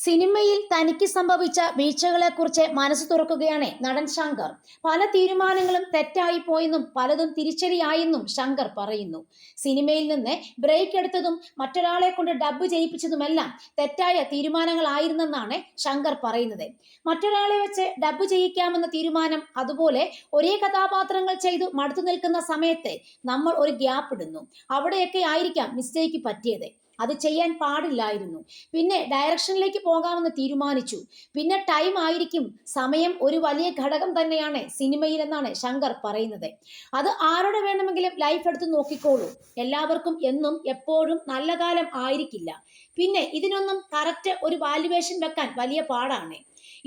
സിനിമയിൽ തനിക്ക് സംഭവിച്ച വീഴ്ചകളെക്കുറിച്ച് മനസ്സ് തുറക്കുകയാണ് നടൻ ശങ്കർ. പല തീരുമാനങ്ങളും തെറ്റായി പോയെന്നും പലതും തിരിച്ചടിയായെന്നും ശങ്കർ പറയുന്നു. സിനിമയിൽ നിന്ന് ബ്രേക്ക് എടുത്തതും മറ്റൊരാളെ കൊണ്ട് ഡബ്ബ് ചെയ്യിപ്പിച്ചതുമെല്ലാം തെറ്റായ തീരുമാനങ്ങളായിരുന്നെന്നാണ് ശങ്കർ പറയുന്നത്. മറ്റൊരാളെ വെച്ച് ഡബ്ബ് ചെയ്യിക്കാമെന്ന തീരുമാനം, അതുപോലെ ഒരേ കഥാപാത്രങ്ങൾ ചെയ്തു മടുത്തു നിൽക്കുന്ന സമയത്ത് നമ്മൾ ഒരു ഗ്യാപ്പ് ഇടുന്നു. അവിടെയൊക്കെ ആയിരിക്കാം മിസ്റ്റേക്ക് പറ്റിയത്. അത് ചെയ്യാൻ പാടില്ലായിരുന്നു. പിന്നെ ഡയറക്ഷനിലേക്ക് പോകാമെന്ന് തീരുമാനിച്ചു. പിന്നെ ടൈം ആയിരിക്കും. സമയം ഒരു വലിയ ഘടകം തന്നെയാണ് സിനിമയിൽ എന്നാണ് ശങ്കർ പറയുന്നത്. അത് ആരുടെ വേണമെങ്കിലും ലൈഫ് എടുത്ത് നോക്കിക്കോളൂ. എല്ലാവർക്കും എന്നും എപ്പോഴും നല്ല കാലം ആയിരിക്കില്ല. പിന്നെ ഇതിനൊന്നും കറക്റ്റ് ഒരു വാല്യുവേഷൻ വെക്കാൻ വലിയ പാടാണ്.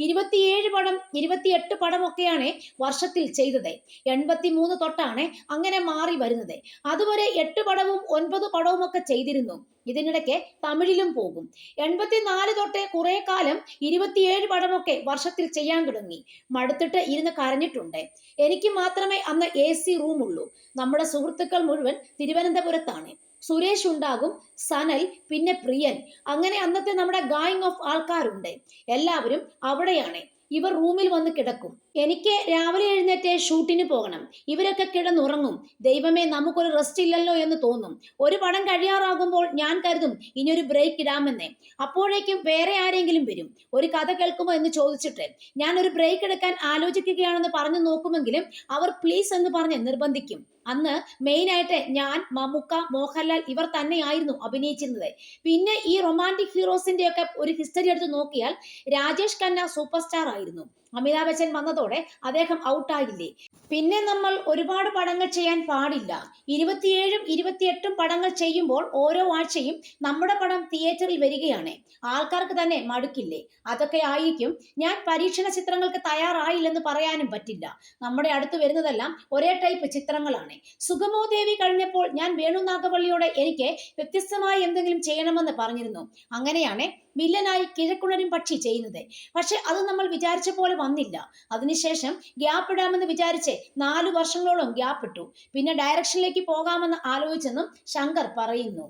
27 പടം 28 പടമൊക്കെയാണ് വർഷത്തിൽ ചെയ്തത്. 83 തൊട്ടാണ് അങ്ങനെ മാറി വരുന്നത്. അതുവരെ 8 പടവും 9 പടവും ഒക്കെ ചെയ്തിരുന്നു. ഇതിനിടയ്ക്ക് തമിഴിലും പോകും. 84 തൊട്ട് കുറെ കാലം 27 പടമൊക്കെ വർഷത്തിൽ ചെയ്യാൻ തുടങ്ങി. മടുത്തിട്ട് ഇരുന്ന് കരഞ്ഞിട്ടുണ്ട്. എനിക്ക് മാത്രമേ അന്ന് AC റൂമുള്ളൂ. നമ്മുടെ സുഹൃത്തുക്കൾ മുഴുവൻ തിരുവനന്തപുരത്താണ്. സുരേഷ് ഉണ്ടാകും, സനൽ, പിന്നെ പ്രിയൻ, അങ്ങനെ അന്നത്തെ നമ്മുടെ ഗാങ് ഓഫ് ആൾക്കാരുണ്ട്. എല്ലാവരും അവിടെയാണ്. ഇവർ റൂമിൽ വന്ന് കിടക്കും. എനിക്ക് രാവിലെ എഴുന്നേറ്റ് ഷൂട്ടിന് പോകണം. ഇവരൊക്കെ കിടന്നുറങ്ങും. ദൈവമേ, നമുക്കൊരു റെസ്റ്റ് ഇല്ലല്ലോ എന്ന് തോന്നും. ഒരു പടം കഴിയാറാകുമ്പോൾ ഞാൻ കരുതും ഇനിയൊരു ബ്രേക്ക് ഇടാമെന്ന്. അപ്പോഴേക്കും വേറെ ആരെങ്കിലും വരും. ഒരു കഥ കേൾക്കുമോ എന്ന് ചോദിച്ചിട്ട് ഞാൻ ഒരു ബ്രേക്ക് എടുക്കാൻ ആലോചിക്കുകയാണെന്ന് പറഞ്ഞു നോക്കുമെങ്കിലും അവർ പ്ലീസ് എന്ന് പറഞ്ഞ് നിർബന്ധിക്കും. അന്ന് മെയിനായിട്ട് ഞാൻ, മമ്മൂക്ക, മോഹൻലാൽ ഇവർ തന്നെയായിരുന്നു അഭിനയിച്ചിരുന്നത്. പിന്നെ ഈ റൊമാൻറ്റിക് ഹീറോസിന്റെ ഒക്കെ ഒരു ഹിസ്റ്ററി എടുത്ത് നോക്കിയാൽ രാജേഷ് ഖന്ന സൂപ്പർ സ്റ്റാർ ആയിരുന്നു. അമിതാഭ് ബച്ചൻ വന്നതോടെ അദ്ദേഹം ഔട്ടായില്ലേ. പിന്നെ നമ്മൾ ഒരുപാട് പടങ്ങൾ ചെയ്യാൻ പാടില്ല. 27ഉം 28ഉം പടങ്ങൾ ചെയ്യുമ്പോൾ ഓരോ ആഴ്ചയും നമ്മുടെ പടം തിയേറ്ററിൽ വരികയാണ്. ആൾക്കാർക്ക് തന്നെ മടുക്കില്ലേ? അതൊക്കെ ആയിരിക്കും. ഞാൻ പരീക്ഷണ ചിത്രങ്ങൾക്ക് തയ്യാറായില്ലെന്ന് പറയാനും പറ്റില്ല. നമ്മുടെ അടുത്ത് വരുന്നതെല്ലാം ഒരേ ടൈപ്പ് ചിത്രങ്ങളാണ്. സുഗമോ ദേവി കഴിഞ്ഞപ്പോൾ ഞാൻ വേണു നാഗവള്ളിയോട് എനിക്ക് വ്യത്യസ്തമായി എന്തെങ്കിലും ചെയ്യണമെന്ന് പറഞ്ഞിരുന്നു. അങ്ങനെയാണ് വില്ലനായി കിഴക്കുണരും പക്ഷി ചെയ്യുന്നത്. പക്ഷെ അത് നമ്മൾ വിചാരിച്ച പോലെ വന്നില്ല. അതിനുശേഷം ഗ്യാപ്പ് ഇടാമെന്ന് വിചാരിച്ച് 4 വർഷങ്ങളോളം ഗ്യാപ്പ് ഇട്ടു. പിന്നെ ഡയറക്ഷനിലേക്ക് പോകാമെന്ന് ആലോചിച്ചെന്നും ശങ്കർ പറയുന്നു.